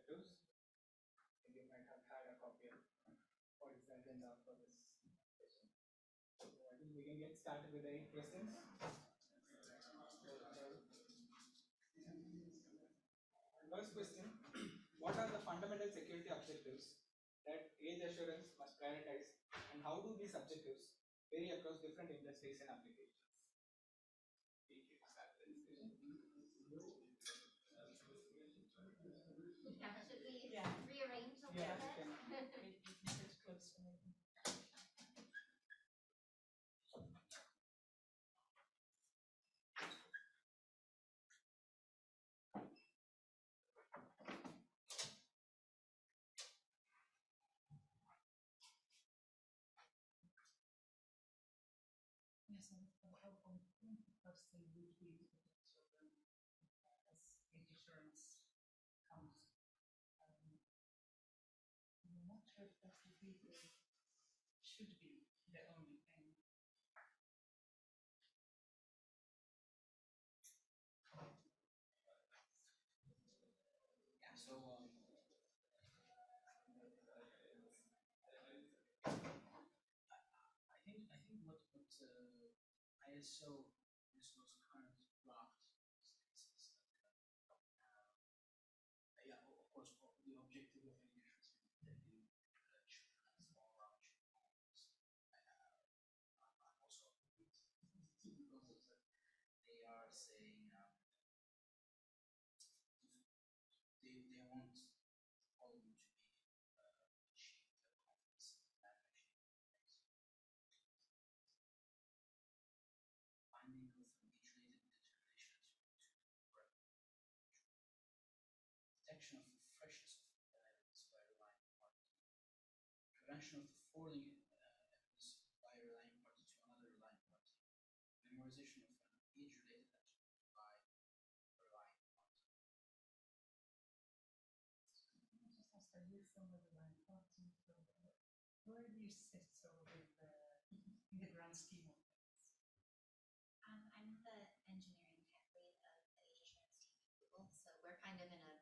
objectives. And you might have had a copy of what is the agenda for this session. So I think we can get started with the 8 questions. First question, what are the fundamental security objectives that age assurance must prioritize, and how do these objectives vary across different industries and applications? Yeah, should we rearrange a little bit? It's close. Yes, first thing would be to protect children as age assurance comes. I'm not sure if that would be should be the only thing. Yeah, so I think what ISO ISO's current draft states is that yeah, of course, the objective of any insurance is protecting children and small children. I'm also because of that they are saying they want all of them to be achieve the confidence that machine makes. Finding authenticated determinations to detection of the freshness of evidence by relying party, prevention of the forwarding evidence by a relying party to another relying party, memorization of an age-related attribute by a relying party. Just ask, are you from the relying party? Where do you sit in the grand scheme of things? I'm the engineering tech lead of the age assurance team at Google, so we're kind of in an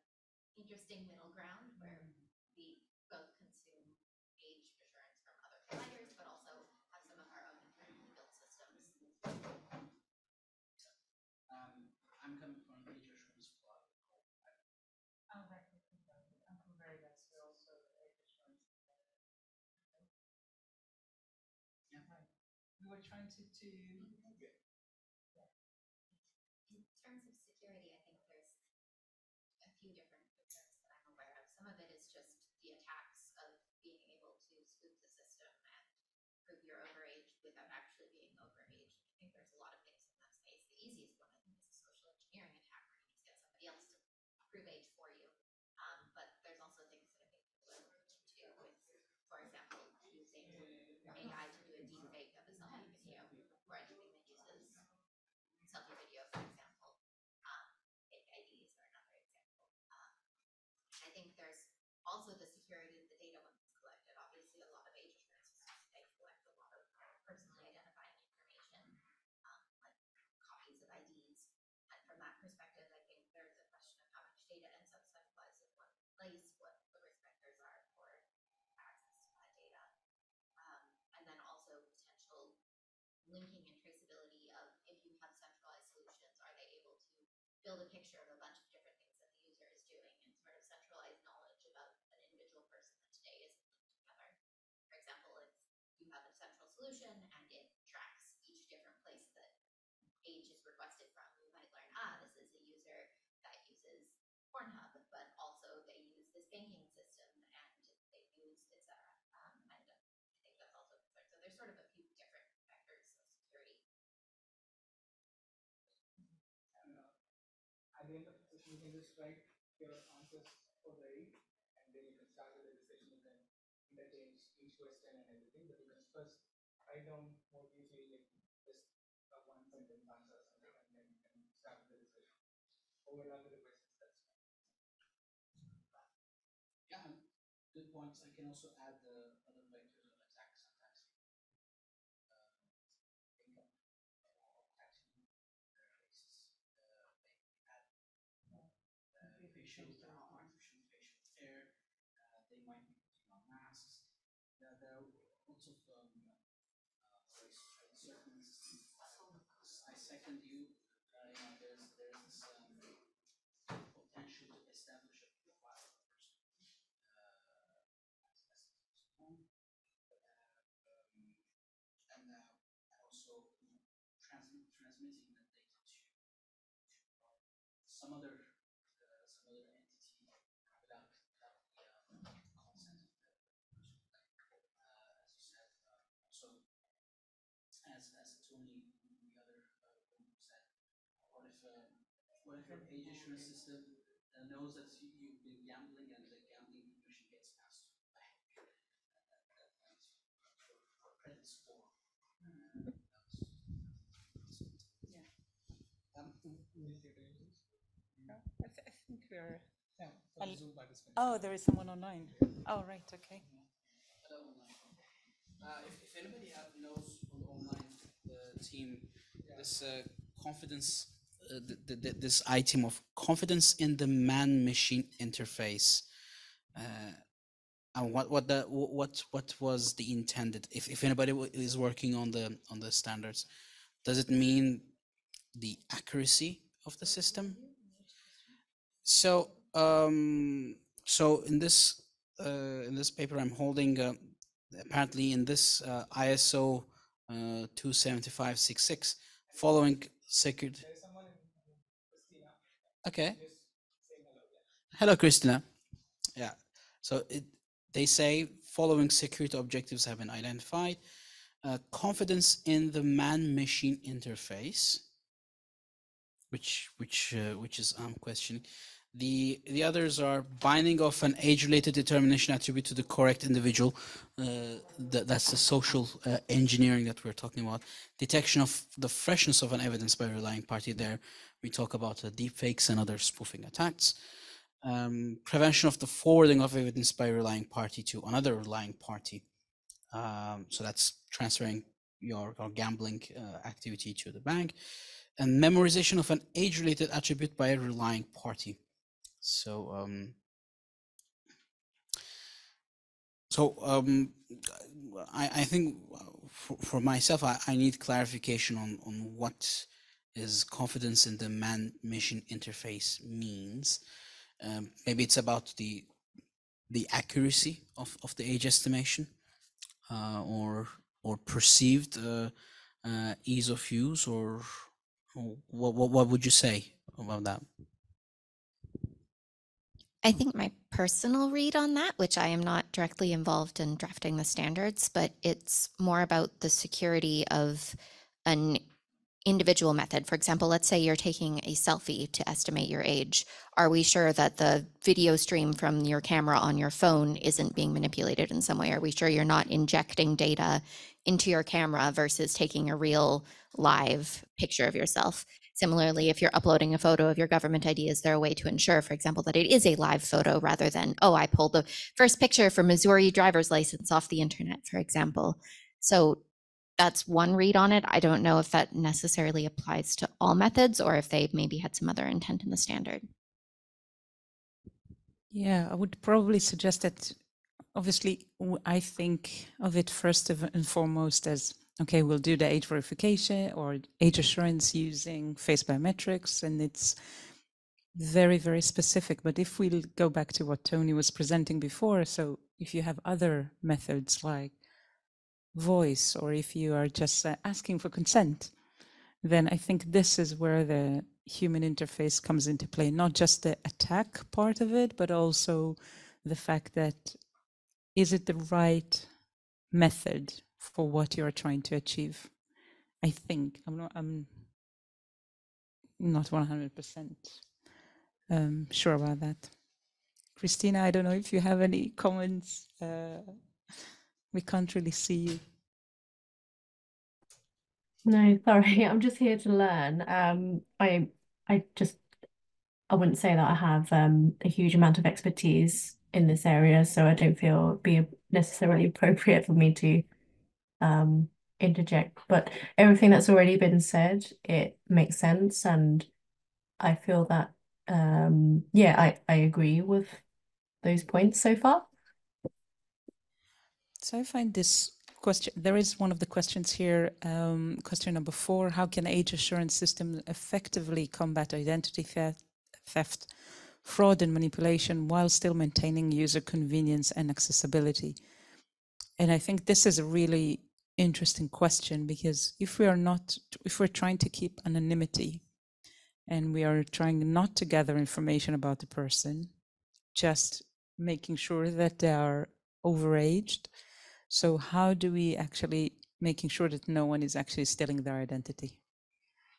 interesting middle ground where we both consume age assurance from other providers, but also have some of our own internally built systems. I'm coming from an age assurance squad. Oh, right. I'm from Veritas. We're also age assurance. Yeah, right. We were trying to In terms of security, I think there's a few different concerns that I'm aware of. Some of it is just the attacks of being able to spoof the system and prove you're overage without actually being overage. I think there's a lot of things in that space. The easiest one, I think, is a social engineering attack where you just get somebody else to prove age for you. But there's also things that I think people are looking into with, for example, using AI to do a deep fake of a selfie video or anything that uses selfie video, for example. Fake IDs are another example. I think there's also the security of the data once it's collected. Obviously, a lot of age assurance systems, they collect a lot of personally identifying information, like copies of IDs. And from that perspective, I think there's a question of how much data ends up centralized in one place, what the risk vectors are for access to that data. And then also potential linking and traceability of if you have centralized solutions, are they able to build a picture of a bunch of different things that the user is doing and sort of centralize knowledge about an individual person that today isn't linked together. For example, if you have a central solution and it tracks each different place that age is requested from, you might learn, this is a user that uses Pornhub, but also they use this banking system and they use, etc. And I think that's also a concern. So there's sort of a few different vectors of security. At the end of the session, you can just write your answers for the 8, and then you can start with the discussion. You can interchange each question and everything, but you can first write down what you feel like just a one sentence answer or something, and then you can start with the discussion. Overall with the questions, that's fine. Yeah, good points. I can also add the other vectors of attack sometimes. Think of attacking interfaces. Maybe add facial I second you. There's this potential to establish a profile of a person and also transmitting that data to some other entity without the consent of the person. As you said, also as Tony, the other group said, what if your age assurance system knows that you've been gambling and the gambling information gets passed to the bank for credit score? I think we're. Yeah, for the Zoom participants. Oh, there is someone online. Oh, right. Okay. If anybody knows on the online team, this confidence, this item of confidence in the man-machine interface, and what was the intended? If anybody is working on the standards, does it mean the accuracy of the system? So so in this paper I'm holding, apparently in this ISO 27566, following security. There's someone in Christina. Okay. Just saying hello. Yeah. Hello, Christina. Yeah. So they say following security objectives have been identified. Confidence in the man-machine interface, which is questioning. The others are binding of an age-related determination attribute to the correct individual. That's the social engineering that we're talking about. Detection of the freshness of an evidence by a relying party. There we talk about deepfakes and other spoofing attacks. Prevention of the forwarding of evidence by a relying party to another relying party. So that's transferring your gambling activity to the bank. And memorization of an age-related attribute by a relying party. So I think for myself, I need clarification on what is confidence in the man-machine interface means. Maybe it's about the accuracy of the age estimation, or perceived ease of use, or what would you say about that? I think my personal read on that, which I am not directly involved in drafting the standards, but it's more about the security of an individual method. For example, let's say you're taking a selfie to estimate your age. Are we sure that the video stream from your camera on your phone isn't being manipulated in some way? Are we sure you're not injecting data into your camera versus taking a real live picture of yourself? Similarly, if you're uploading a photo of your government ID, is there a way to ensure, for example, that it is a live photo rather than, oh, I pulled the first picture for Missouri driver's license off the internet, for example? So that's one read on it. I don't know if that necessarily applies to all methods or if they maybe had some other intent in the standard. Yeah, I would probably suggest that obviously I think of it first and foremost as, okay, we'll do the age verification or age assurance using face biometrics, and it's very, very specific. But if we go back to what Tony was presenting before, so if you have other methods like voice, or if you are just asking for consent, then I think this is where the human interface comes into play, not just the attack part of it, but also the fact that, is it the right method for what you're trying to achieve? I think I'm not 100% sure about that. Christina, I don't know if you have any comments. We can't really see you. No, sorry, I'm just here to learn. I wouldn't say that I have a huge amount of expertise in this area, so I don't feel it'd be necessarily appropriate for me to interject. But everything that's already been said, it makes sense, and I feel that yeah, I agree with those points so far. So I find this question. There is one of the questions here, question number 4. How can age assurance systems effectively combat identity theft, fraud and manipulation while still maintaining user convenience and accessibility? And I think this is a really interesting question, because if we're trying to keep anonymity and we are trying not to gather information about the person, just making sure that they are overaged. So how do we actually making sure that no one is actually stealing their identity?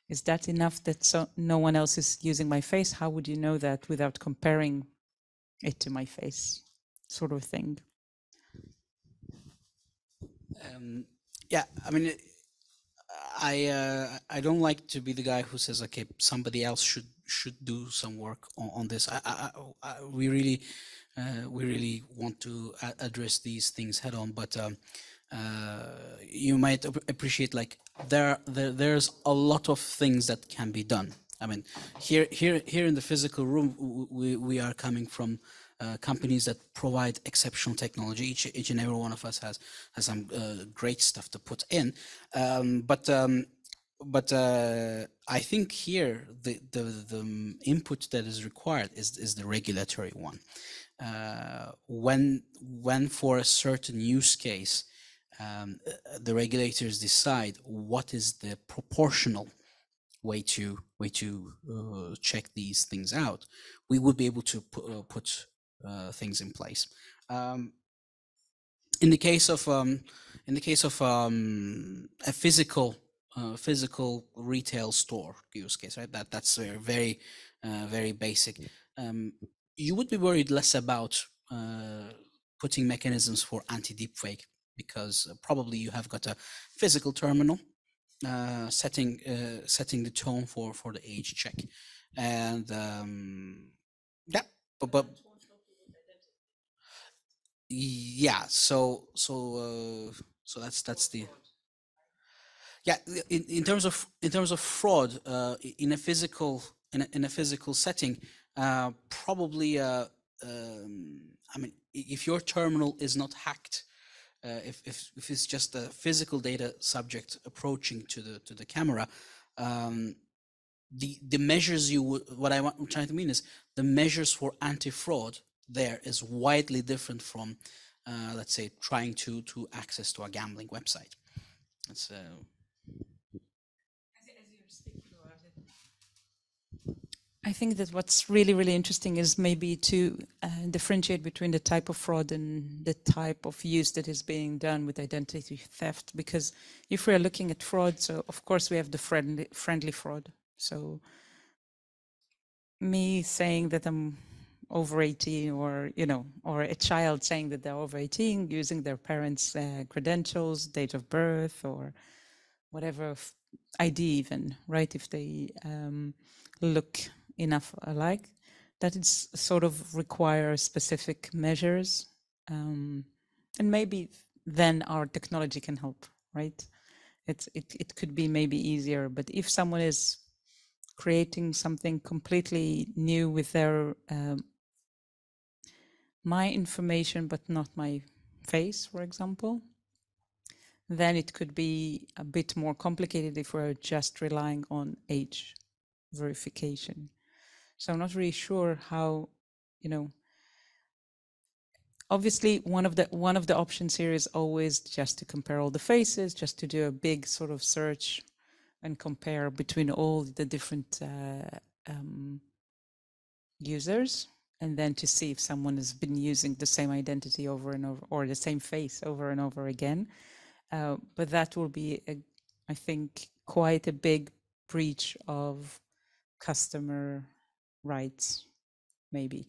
Is that enough that no one else is using my face? How would you know that without comparing it to my face, sort of thing? Yeah, I mean, I don't like to be the guy who says, okay, somebody else should do some work on this. We really want to address these things head on, but you might appreciate, like, there's a lot of things that can be done. I mean, here in the physical room, we are coming from companies that provide exceptional technology. Each and every one of us has some great stuff to put in, but I think here the input that is required is the regulatory one. When for a certain use case, the regulators decide what is the proportional way to check these things out, we would be able to put things in place. In the case of a physical retail store use case, right? That's very very basic. You would be worried less about putting mechanisms for anti-deepfake, because probably you have got a physical terminal setting the tone for the age check, and yeah, but yeah, so that's the, yeah, in terms of fraud in a physical setting, probably I mean, if your terminal is not hacked, if it's just a physical data subject approaching to the camera, the measures you would, I'm trying to mean is the measures for anti-fraud there is widely different from let's say trying to access to a gambling website. It's I think that what's really, really interesting is maybe to differentiate between the type of fraud and the type of use that is being done with identity theft. Because if we're looking at fraud, so of course we have the friendly fraud. So me saying that I'm over 18, or, you know, or a child saying that they're over 18, using their parents' credentials, date of birth, or whatever ID even, right? If they look enough alike, that it's sort of require specific measures, and maybe then our technology can help, right? It could be maybe easier, but if someone is creating something completely new with their my information but not my face, for example, then it could be a bit more complicated if we're just relying on age verification. So I'm not really sure how, you know, obviously one of the options here is always just to compare all the faces, just to do a big sort of search and compare between all the different users, and then to see if someone has been using the same identity over and over, or the same face over and over again. But that will be, I think, quite a big breach of customer rights, maybe,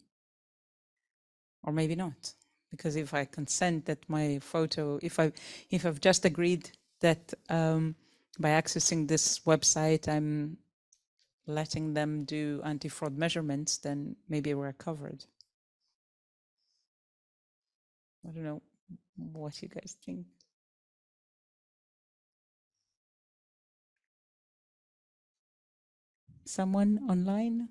or maybe not. Because if I consent that my photo, if I've just agreed that by accessing this website, I'm letting them do anti-fraud measurements, then maybe we're covered. I don't know what you guys think. Someone online?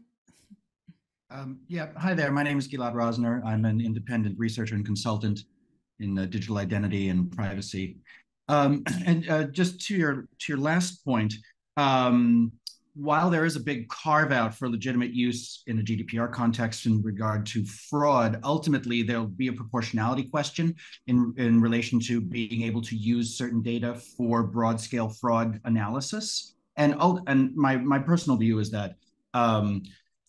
Yeah, hi there. My name is Gilad Rosner. I'm an independent researcher and consultant in digital identity and privacy. And just to your last point, um, while there is a big carve out for legitimate use in a GDPR context in regard to fraud, ultimately there'll be a proportionality question in relation to being able to use certain data for broad scale fraud analysis. And my personal view is that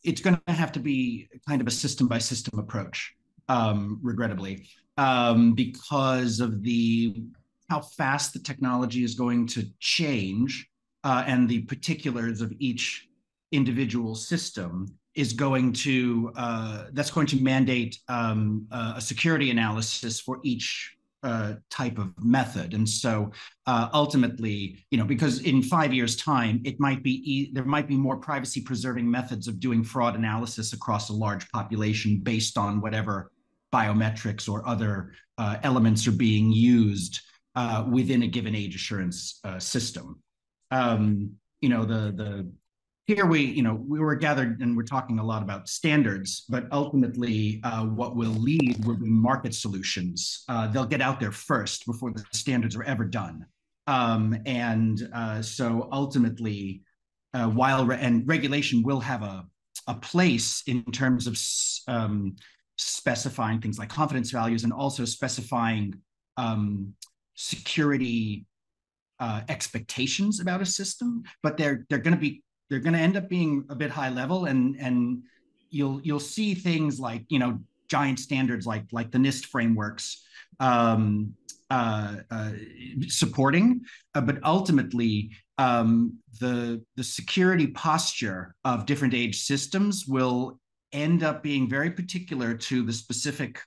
it's going to have to be kind of a system by system approach, regrettably, because of the how fast the technology is going to change and the particulars of each individual system is going to that's going to mandate a security analysis for each type of method. And so ultimately, because in 5 years' time, there might be more privacy preserving methods of doing fraud analysis across a large population based on whatever biometrics or other elements are being used within a given age assurance system. The here we were gathered and we're talking a lot about standards, but ultimately what will lead will be market solutions. They'll get out there first before the standards are ever done. So ultimately, and regulation will have a place in terms of specifying things like confidence values and also specifying security expectations about a system, but they're going to end up being a bit high level, and you'll see things like giant standards like the NIST frameworks supporting, but ultimately the security posture of different age systems will end up being very particular to the specific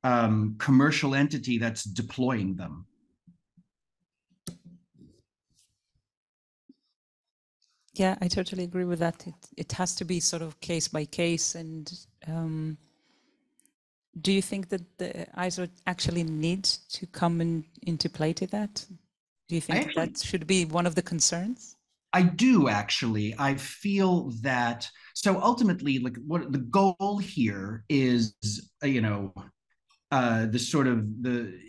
commercial entity that's deploying them. Yeah, I totally agree with that. It has to be sort of case by case. And do you think that the ISO actually needs to come into play to that? Do you think that should be one of the concerns? I do actually. I feel that. So ultimately, like what the goal here is, the sort of the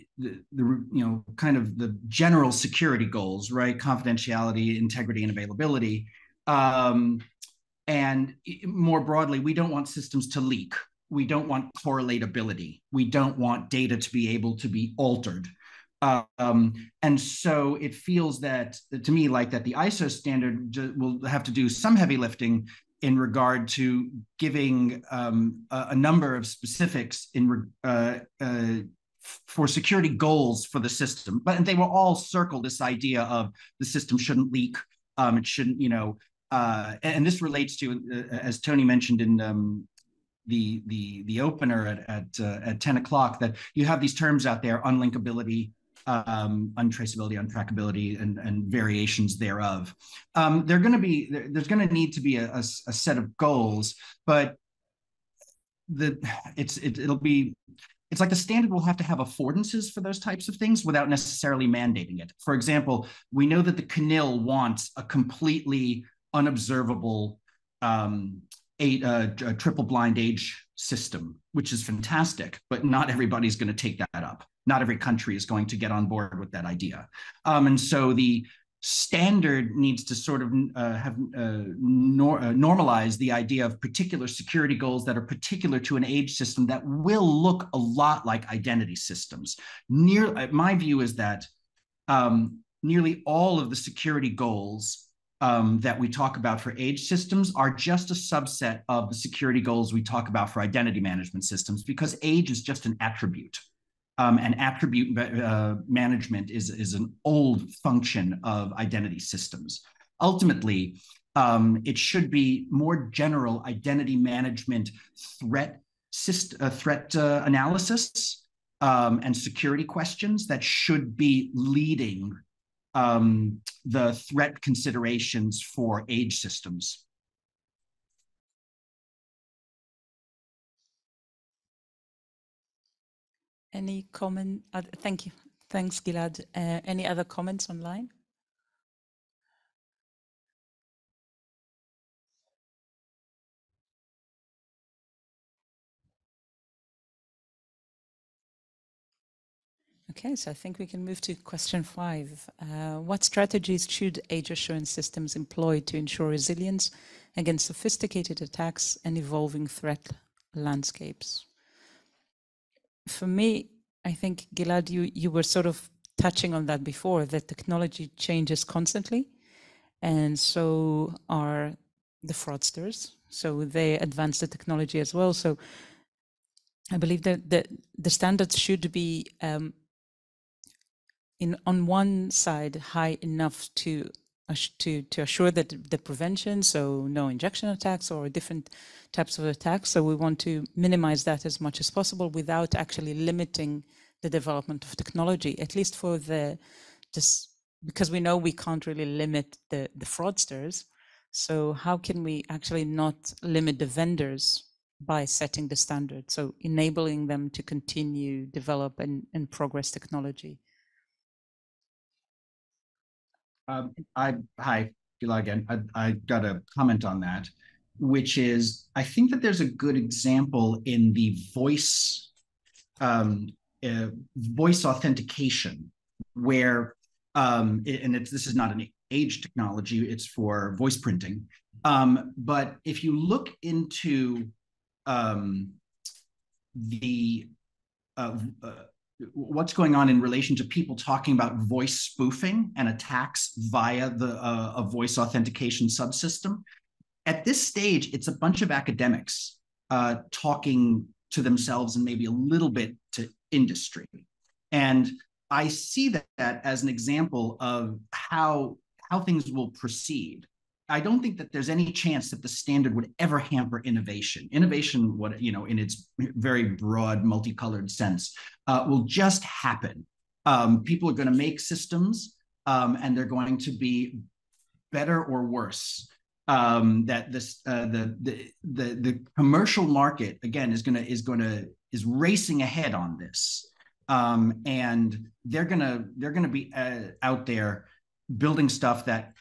kind of the general security goals, right? Confidentiality, integrity, and availability. And more broadly, we don't want systems to leak. We don't want correlatability. We don't want data to be able to be altered. And so it feels that, to me, like that the ISO standard will have to do some heavy lifting in regard to giving a number of specifics for security goals for the system. But they will all circle this idea of the system shouldn't leak. It shouldn't, and this relates to, as Tony mentioned in the opener at 10 o'clock, that you have these terms out there: unlinkability, untraceability, untrackability, and variations thereof. There's going to need to be a set of goals, but it's like the standard will have to have affordances for those types of things without necessarily mandating it. For example, we know that the CNIL wants a completely unobservable a triple blind age system, which is fantastic, but not everybody's going to take that up. Not every country is going to get on board with that idea. And so the standard needs to sort of normalize the idea of particular security goals that are particular to an age system that will look a lot like identity systems. My view is that nearly all of the security goals that we talk about for age systems are just a subset of the security goals we talk about for identity management systems, because age is just an attribute. And attribute management is an old function of identity systems. Ultimately, it should be more general identity management threat analysis and security questions that should be leading the threat considerations for age systems. Any comment? Thank you. Thanks, Gilad. Any other comments online? Okay, so I think we can move to question 5. What strategies should age assurance systems employ to ensure resilience against sophisticated attacks and evolving threat landscapes? For me, I think, Gilad, you were sort of touching on that before, that technology changes constantly, and so are the fraudsters. So they advance the technology as well. So I believe that the standards should be on one side high enough to assure that the prevention, so no injection attacks or different types of attacks. So we want to minimize that as much as possible without actually limiting the development of technology, at least for because we know we can't really limit the fraudsters. So how can we actually not limit the vendors by setting the standard? So enabling them to continue, develop and progress technology. Hi, Gila again. I got a comment on that, which is I think that there's a good example in the voice authentication, where this is not an age technology; it's for voice printing. But if you look into the what's going on in relation to people talking about voice spoofing and attacks via a voice authentication subsystem. At this stage, it's a bunch of academics talking to themselves and maybe a little bit to industry. And I see that as an example of how things will proceed. I don't think that there's any chance that the standard would ever hamper innovation. Innovation, in its very broad, multicolored sense, will just happen. People are going to make systems, and they're going to be better or worse. That the commercial market again is racing ahead on this, and they're gonna be out there building stuff that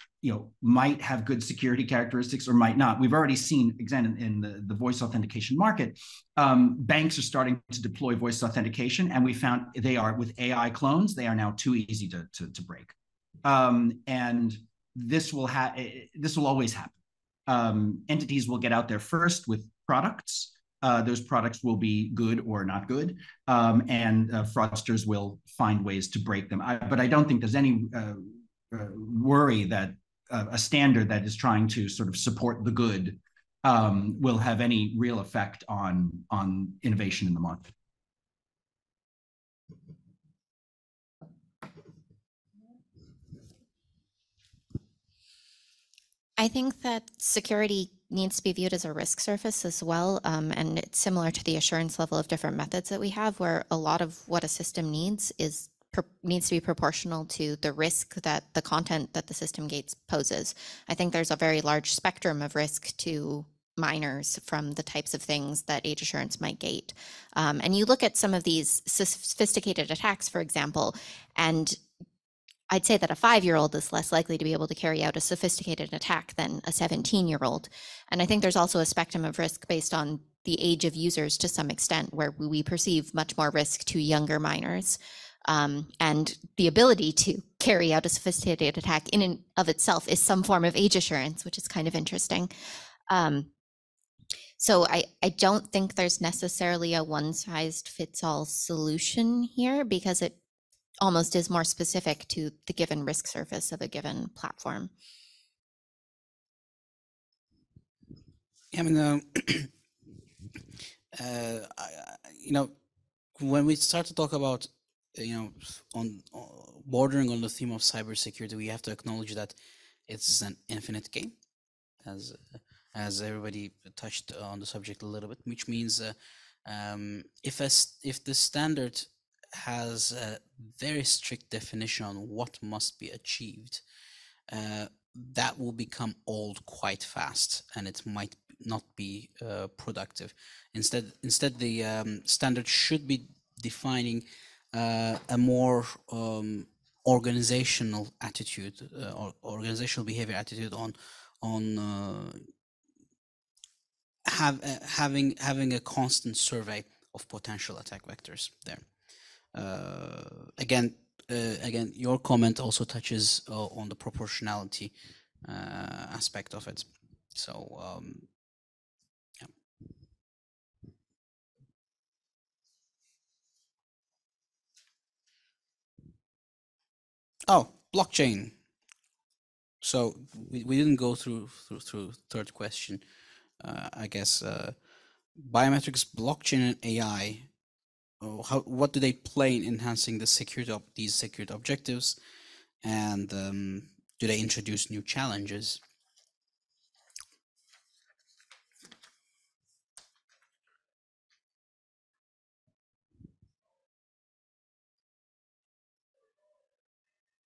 might have good security characteristics or might not. We've already seen, again, in the voice authentication market, banks are starting to deploy voice authentication, and we found they are, with AI clones, they are now too easy to break. And this will always happen. Entities will get out there first with products. Those products will be good or not good, and fraudsters will find ways to break them. But I don't think there's any worry that a standard that is trying to sort of support the good will have any real effect on innovation in the market. I think that security needs to be viewed as a risk surface as well. And it's similar to the assurance level of different methods that we have, where a lot of what a system needs to be proportional to the risk that the content that the system gates poses. I think there's a very large spectrum of risk to minors from the types of things that age assurance might gate. And you look at some of these sophisticated attacks, for example, and I'd say that a 5-year-old is less likely to be able to carry out a sophisticated attack than a 17-year-old. And I think there's also a spectrum of risk based on the age of users to some extent, where we perceive much more risk to younger minors. And the ability to carry out a sophisticated attack in and of itself is some form of age assurance, which is kind of interesting. So I don't think there's necessarily a one-size-fits-all solution here, because it almost is more specific to the given risk surface of a given platform. I mean, when we start to talk about, bordering on the theme of cybersecurity, we have to acknowledge that it's an infinite game, as everybody touched on the subject a little bit, which means if the standard has a very strict definition on what must be achieved, that will become old quite fast, and it might not be productive. Instead, the standard should be defining a more organizational attitude or organizational behavior attitude on having a constant survey of potential attack vectors there. Again, your comment also touches on the proportionality aspect of it. So, yeah. Oh, blockchain. So we didn't go through third question. I guess biometrics, blockchain, and AI. What do they play in enhancing the security of these security objectives, and do they introduce new challenges?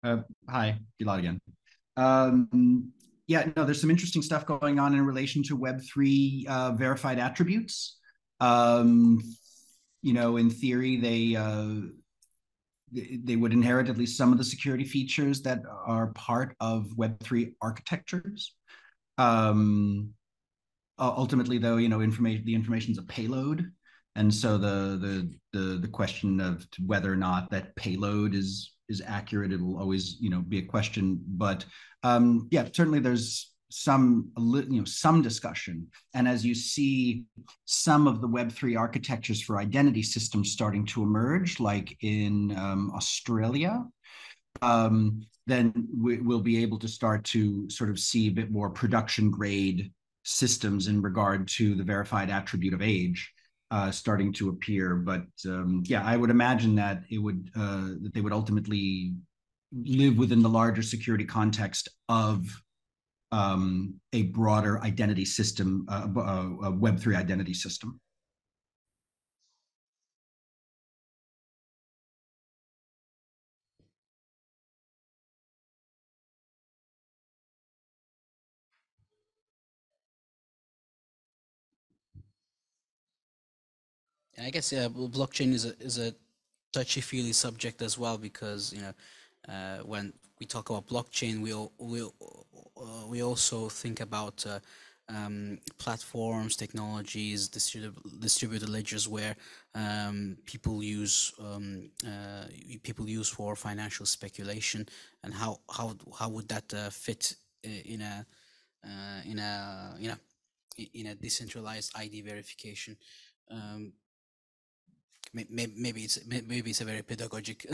Hi, Gilad again. Yeah, no, there's some interesting stuff going on in relation to Web3 verified attributes. In theory, they would inherit at least some of the security features that are part of Web3 architectures. Ultimately, though, the information is a payload, and so the question of whether or not that payload is accurate, it'll always be a question. But yeah, certainly there's some discussion, and as you see some of the Web3 architectures for identity systems starting to emerge, like in Australia, then we'll be able to start to sort of see a bit more production grade systems in regard to the verified attribute of age starting to appear. But yeah, I would imagine that that they would ultimately live within the larger security context of a broader identity system, a Web3 identity system. I guess blockchain is a touchy-feely subject as well, because when we talk about blockchain, we also think about platforms, technologies, distributed ledgers, where people use for financial speculation, and how would that fit in a in a decentralized ID verification? Maybe it's a very pedagogic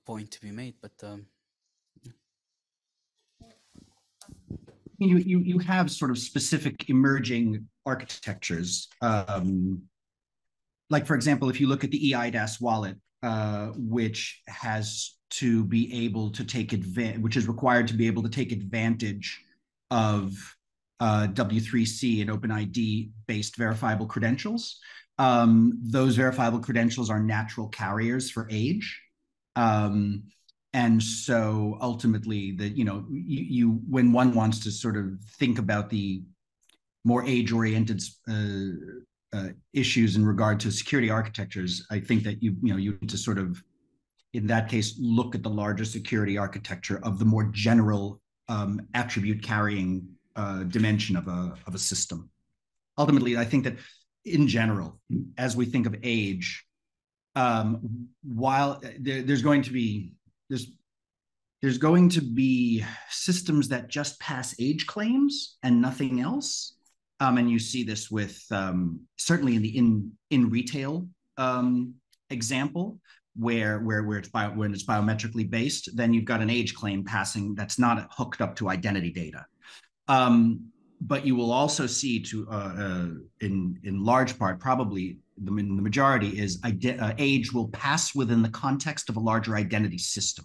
point to be made, but you have sort of specific emerging architectures. Like, for example, if you look at the EIDAS wallet, which has to be able to take advantage, which is required to be able to take advantage of W3C and OpenID based verifiable credentials. Those verifiable credentials are natural carriers for age. And so ultimately, when one wants to sort of think about the more age-oriented issues in regard to security architectures, I think that you need to sort of, in that case, look at the larger security architecture of the more general attribute carrying dimension of a system. Ultimately, I think that in general, as we think of age, while there's going to be systems that just pass age claims and nothing else. And you see this with certainly in the in retail example, where it's biometrically based, then you've got an age claim passing that's not hooked up to identity data. But you will also see in large part, probably the majority is age will pass within the context of a larger identity system.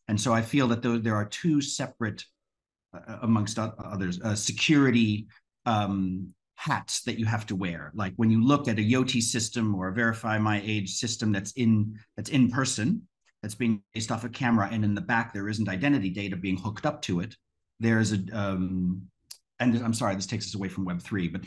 And so I feel that there are two separate, amongst others, security hats that you have to wear. Like when you look at a YOT system or a Verify My Age system that's in person, that's being based off a camera, and in the back there isn't identity data being hooked up to it. There's and I'm sorry, this takes us away from Web3,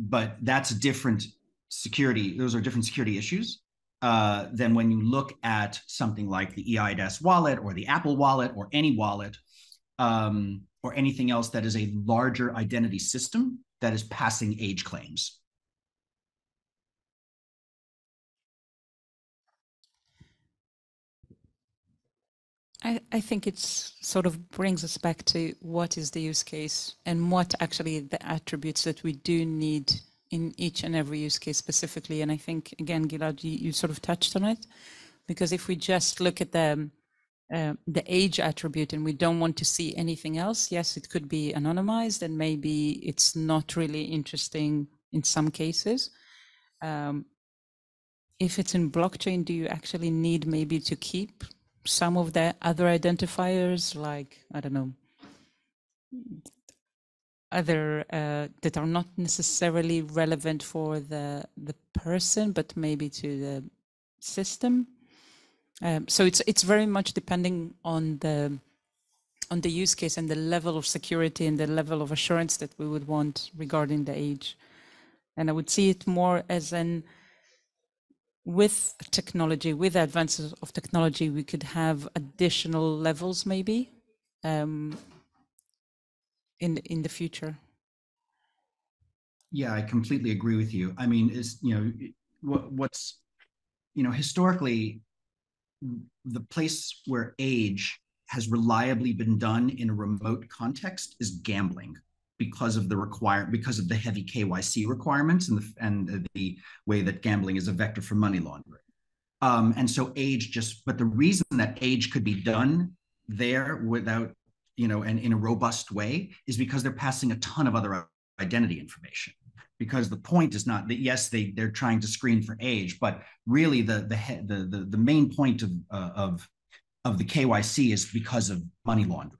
but that's a different security. Those are different security issues. Then when you look at something like the EIDAS wallet or the Apple wallet or any wallet, or anything else that is a larger identity system that is passing age claims. I think it's sort of brings us back to what is the use case and what actually the attributes that we do need in each and every use case specifically. And I think, again, Gilad, you sort of touched on it, because if we just look at the age attribute and we don't want to see anything else, yes, it could be anonymized and maybe it's not really interesting in some cases. If it's in blockchain, do you actually need maybe to keep some of the other identifiers, like, I don't know, other that are not necessarily relevant for the person, but maybe to the system? So it's very much depending on the use case and the level of security and the level of assurance that we would want regarding the age. And I would see it more as with technology, with advances of technology, we could have additional levels maybe in the future. Yeah, I completely agree with you. I mean, what's historically, the place where age has reliably been done in a remote context is gambling, because of the heavy KYC requirements and the way that gambling is a vector for money laundering. And so but the reason that age could be done there without, and in a robust way, is because they're passing a ton of other identity information. Because the point is not that, yes, they're trying to screen for age, but really the main point of the KYC is because of money laundering.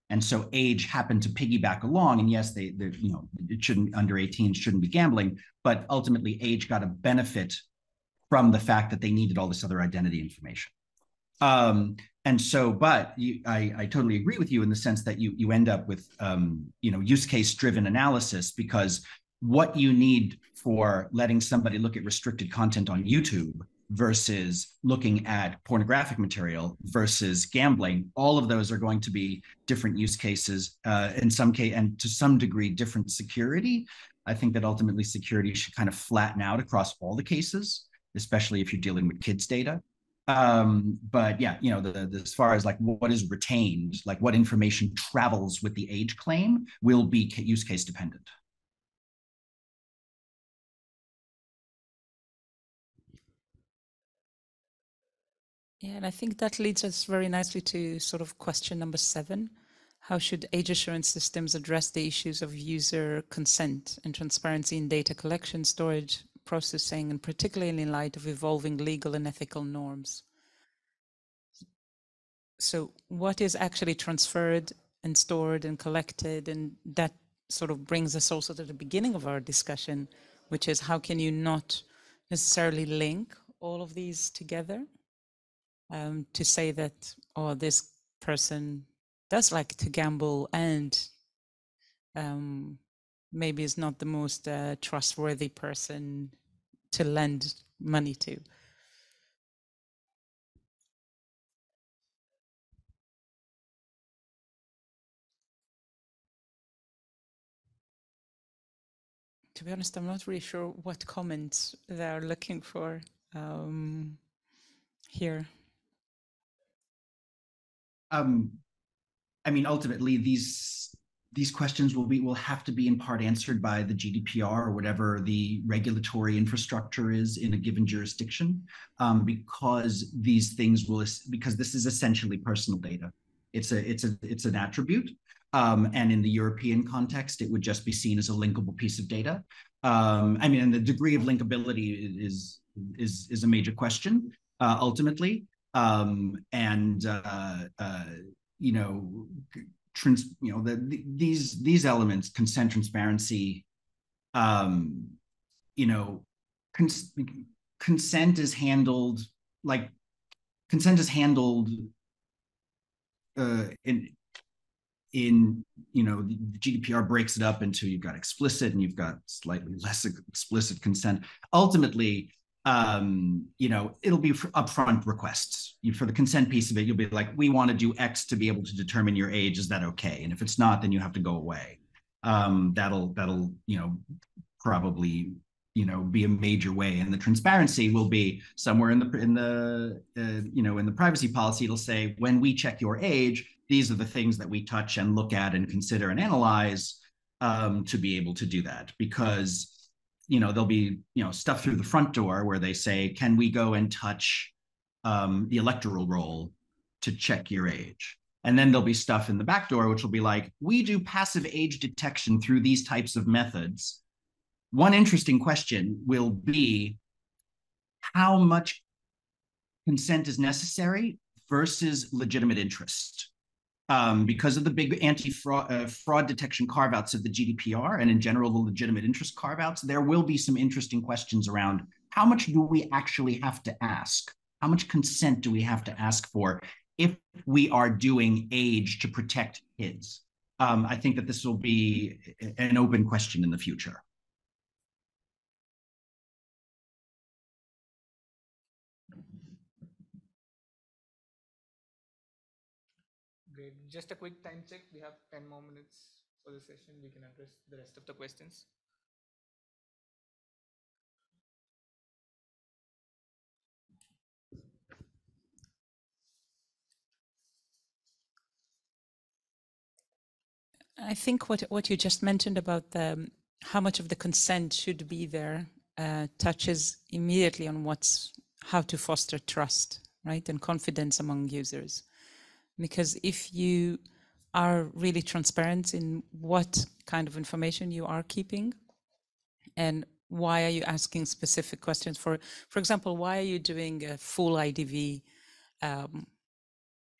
And so age happened to piggyback along. And yes, it shouldn't, under 18 shouldn't be gambling, but ultimately age got a benefit from the fact that they needed all this other identity information. And so, but I totally agree with you in the sense that you end up with, use case driven analysis, because what you need for letting somebody look at restricted content on YouTube versus looking at pornographic material versus gambling, all of those are going to be different use cases, in some case, and to some degree, different security. I think that ultimately security should kind of flatten out across all the cases, especially if you're dealing with kids' data. But yeah, as far as like what is retained, like what information travels with the age claim, will be use case dependent. Yeah, and I think that leads us very nicely to sort of question number 7. How should age assurance systems address the issues of user consent and transparency in data collection, storage, processing, and particularly in light of evolving legal and ethical norms? So what is actually transferred and stored and collected? And that sort of brings us also to the beginning of our discussion, which is how can you not necessarily link all of these together? To say that, oh, this person does like to gamble and maybe is not the most trustworthy person to lend money to. To be honest, I'm not really sure what comments they're looking for here. I mean, ultimately, these questions will have to be in part answered by the GDPR or whatever the regulatory infrastructure is in a given jurisdiction, because these things because this is essentially personal data. It's an attribute, and in the European context, it would just be seen as a linkable piece of data. I mean, and the degree of linkability is a major question ultimately. These elements, consent, transparency, consent is handled like consent is handled in the GDPR breaks it up into, you've got explicit and you've got slightly less explicit consent. Ultimately, it'll be upfront requests. For the consent piece of it, you'll be like, we want to do X to be able to determine your age. Is that okay? And if it's not, then you have to go away. That'll probably be a major way. And the transparency will be somewhere in the privacy policy. It'll say, when we check your age, these are the things that we touch and look at and consider and analyze, to be able to do that. Because there'll be stuff through the front door where they say, can we go and touch the electoral roll to check your age? And then there'll be stuff in the back door which will be like, we do passive age detection through these types of methods. One interesting question will be, how much consent is necessary versus legitimate interest? Because of the big anti-fraud detection carve-outs of the GDPR and in general the legitimate interest carve-outs, there will be some interesting questions around how much do we actually have to ask? How much consent do we have to ask for if we are doing age to protect kids? I think that this will be an open question in the future. Great. Just a quick time check. We have 10 more minutes for the session. We can address the rest of the questions. I think what you just mentioned about how much of the consent should be there touches immediately on how to foster trust, right, and confidence among users. Because if you are really transparent in what kind of information you are keeping, and why are you asking specific questions? For example, why are you doing a full IDV? I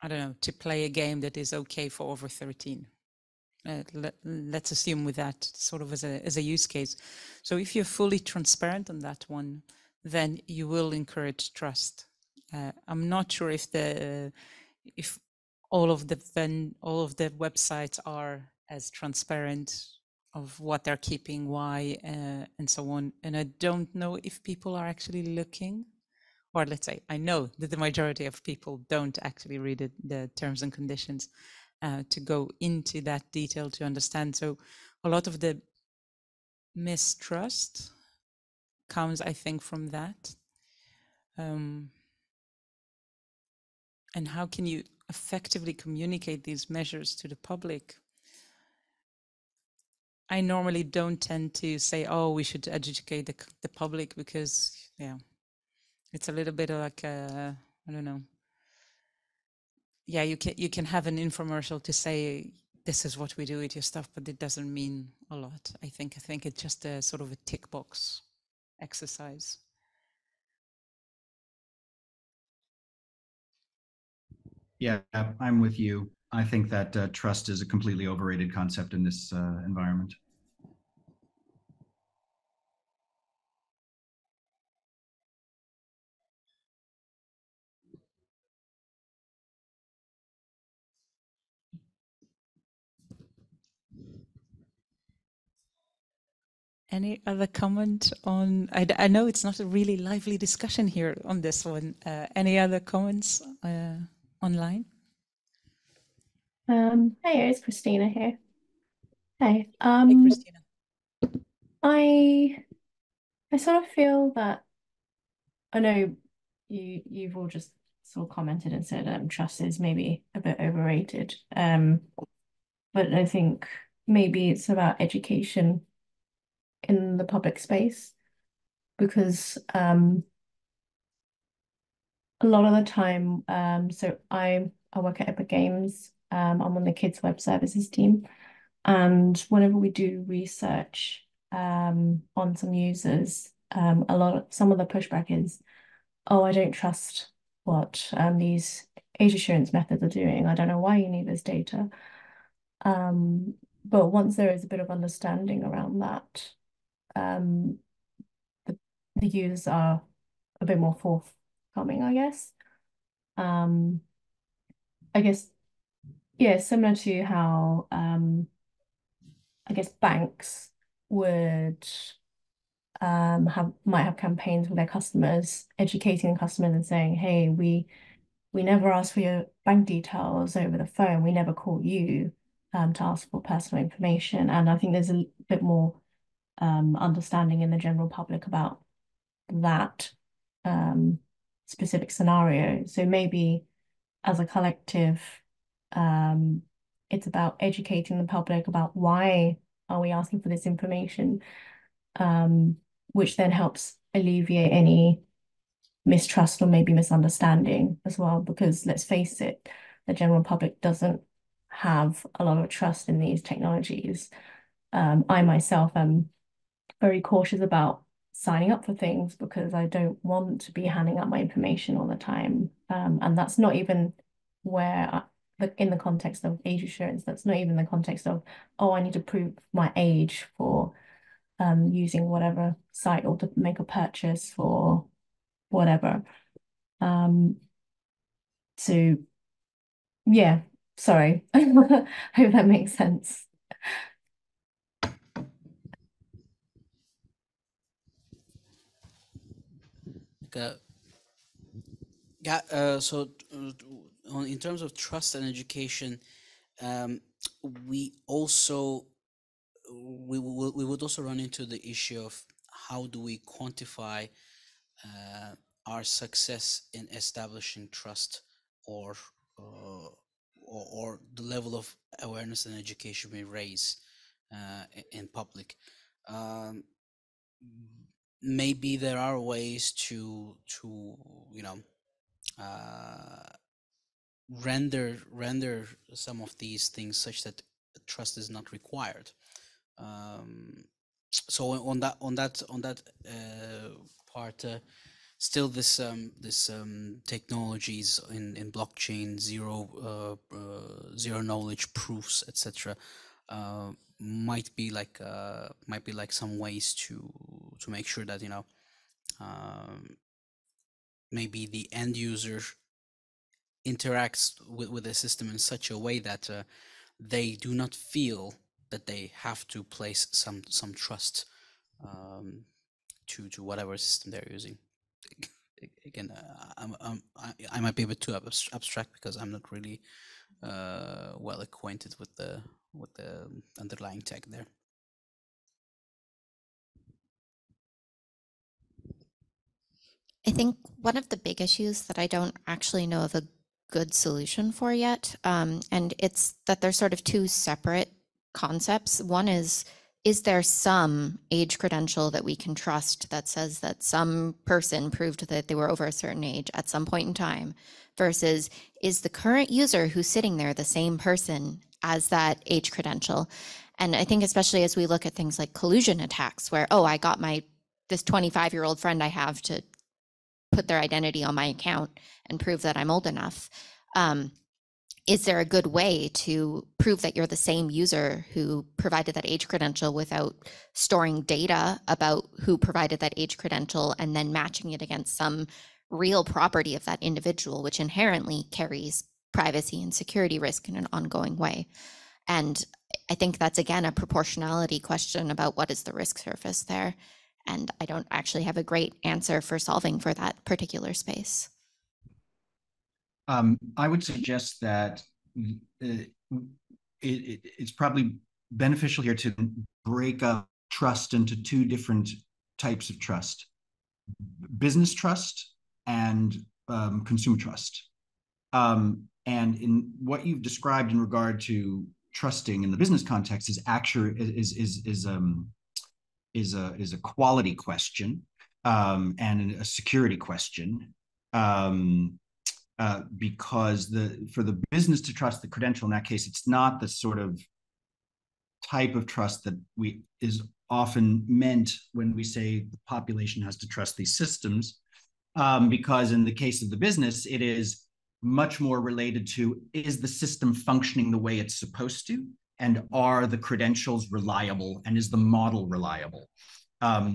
don't know, to play a game that is okay for over 13. Let's assume with that sort of as a use case. So if you're fully transparent on that one, then you will encourage trust. I'm not sure if all of the websites are as transparent of what they're keeping, why, and so on. And I don't know if people are actually looking, or let's say, I know that the majority of people don't actually read the terms and conditions to go into that detail to understand. So a lot of the mistrust comes, I think, from that. And how can you effectively communicate these measures to the public? I normally don't tend to say, oh, we should educate the public, because, yeah, it's a little bit like, I don't know. Yeah, you can have an infomercial to say, this is what we do with your stuff, but it doesn't mean a lot. I think it's just a sort of a tick box exercise. Yeah, I'm with you. I think that trust is a completely overrated concept in this environment. Any other comment on, I know it's not a really lively discussion here on this one. Any other comments online? Hey, it's Christina here. Hey, Hey, Christina. I sort of feel that, I know you've all just sort of commented and said trust is maybe a bit overrated. But I think maybe it's about education in the public space, because a lot of the time, so I work at Epic Games. I'm on the kids web services team, and whenever we do research on some users, some of the pushback is, oh, I don't trust what these age assurance methods are doing. I don't know why you need this data. But once there is a bit of understanding around that, um, the users are a bit more forthcoming, I guess. I guess, yeah, similar to how I guess banks would might have campaigns with their customers, educating customers and saying, hey, we never ask for your bank details over the phone. We never call you to ask for personal information. And I think there's a bit more understanding in the general public about that specific scenario. So maybe as a collective, it's about educating the public about why are we asking for this information, which then helps alleviate any mistrust or maybe misunderstanding as well. Because let's face it, the general public doesn't have a lot of trust in these technologies. I myself am very cautious about signing up for things because I don't want to be handing out my information all the time. And that's not even where, in the context of age assurance, that's not even the context of, oh, I need to prove my age for using whatever site or to make a purchase for whatever. So yeah, sorry. I hope that makes sense. So in terms of trust and education, we would also run into the issue of how do we quantify our success in establishing trust, or the level of awareness and education we raise in public. Maybe there are ways to render some of these things such that trust is not required. So on that part, still this technologies in blockchain, zero knowledge proofs, etc., might be like some ways to make sure that maybe the end user interacts with the system in such a way that they do not feel that they have to place some trust to whatever system they're using. Again, I might be a bit too abstract because I'm not really well acquainted with the underlying tech there. I think one of the big issues that I don't actually know of a good solution for yet, and it's that there's sort of two separate concepts. One is there some age credential that we can trust that says that some person proved that they were over a certain age at some point in time, versus is the current user who's sitting there the same person as that age credential? And I think especially as we look at things like collusion attacks, where, oh, I got this 25-year-old friend I have to put their identity on my account and prove that I'm old enough. Is there a good way to prove that you're the same user who provided that age credential without storing data about who provided that age credential and then matching it against some real property of that individual, which inherently carries privacy and security risk in an ongoing way? And I think that's, again, a proportionality question about what is the risk surface there. And I don't actually have a great answer for solving for that particular space. I would suggest that it's probably beneficial here to break up trust into two different types of trust: business trust and consumer trust. And in what you've described in regard to trusting in the business context is a quality question and a security question. Because for the business to trust the credential in that case, it's not the sort of type of trust that is often meant when we say the population has to trust these systems, because in the case of the business, it is much more related to, is the system functioning the way it's supposed to, and are the credentials reliable, and is the model reliable?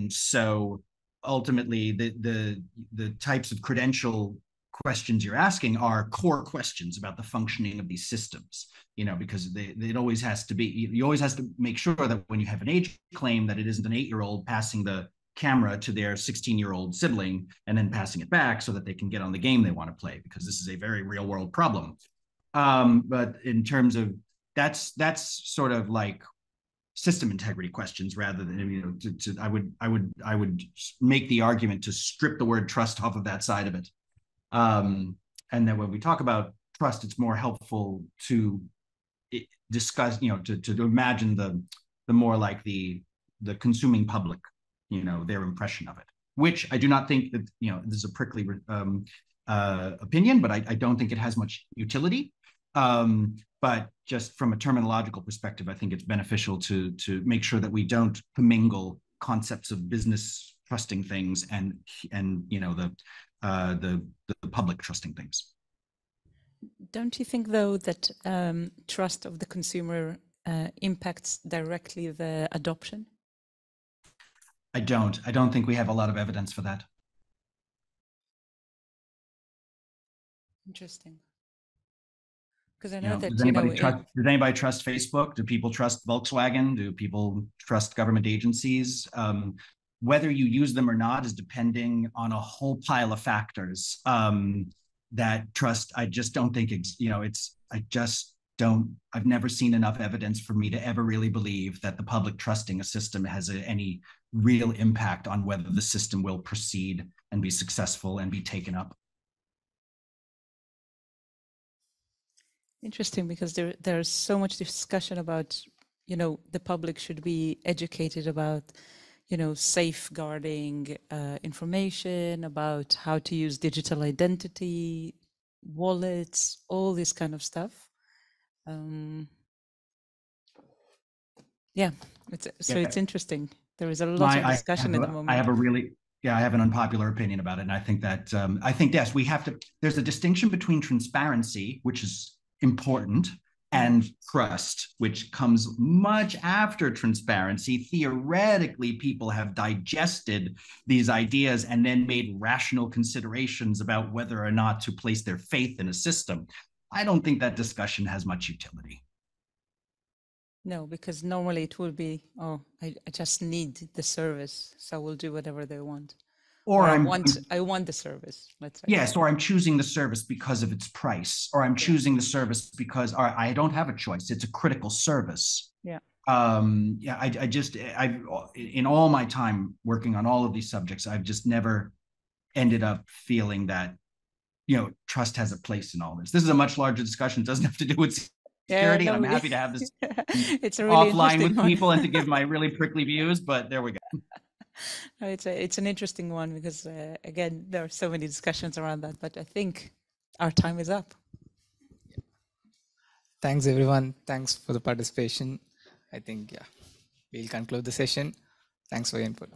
So ultimately, the types of credential questions you're asking are core questions about the functioning of these systems, because it always has to be, you always has to make sure that when you have an age claim, that it isn't an 8-year-old passing the camera to their 16-year-old sibling and then passing it back so that they can get on the game they want to play, because this is a very real world problem. But in terms of that's sort of like system integrity questions rather than, I would make the argument to strip the word trust off of that side of it. And then when we talk about trust, it's more helpful to discuss, to imagine the more like the consuming public, their impression of it, which I do not think that, this is a prickly opinion, but I don't think it has much utility. But just from a terminological perspective, I think it's beneficial to make sure that we don't commingle concepts of business trusting things and the public trusting things. Don't you think, though, that trust of the consumer impacts directly the adoption? I don't think we have a lot of evidence for that. Interesting. Because I know that, does anybody trust Facebook? Do people trust Volkswagen? Do people trust government agencies? Whether you use them or not is depending on a whole pile of factors. That trust, I just don't think, I've never seen enough evidence for me to ever really believe that the public trusting a system has any real impact on whether the system will proceed and be successful and be taken up. Interesting, because there's so much discussion about, the public should be educated about, safeguarding information, about how to use digital identity, wallets, all this kind of stuff. It's interesting. There is a lot of discussion at the moment. I have an unpopular opinion about it. And I think that, yes, there's a distinction between transparency, which is important, and trust, which comes much after transparency. Theoretically, people have digested these ideas and then made rational considerations about whether or not to place their faith in a system. I don't think that discussion has much utility. No, because normally it will be, I just need the service, so we'll do whatever they want. Or I want the service, let's say. Yes, or I'm choosing the service because of its price, or I'm choosing the service because I don't have a choice. It's a critical service. Yeah. In all my time working on all of these subjects, I've just never ended up feeling that, trust has a place in all this. This is a much larger discussion. It doesn't have to do with security, and I'm happy to have this it's a really offline with people and to give my really prickly views, but there we go. It's an interesting one because, again, there are so many discussions around that, but I think our time is up. Thanks, everyone. Thanks for the participation. I think, we'll conclude the session. Thanks for your input.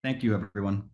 Thank you, everyone.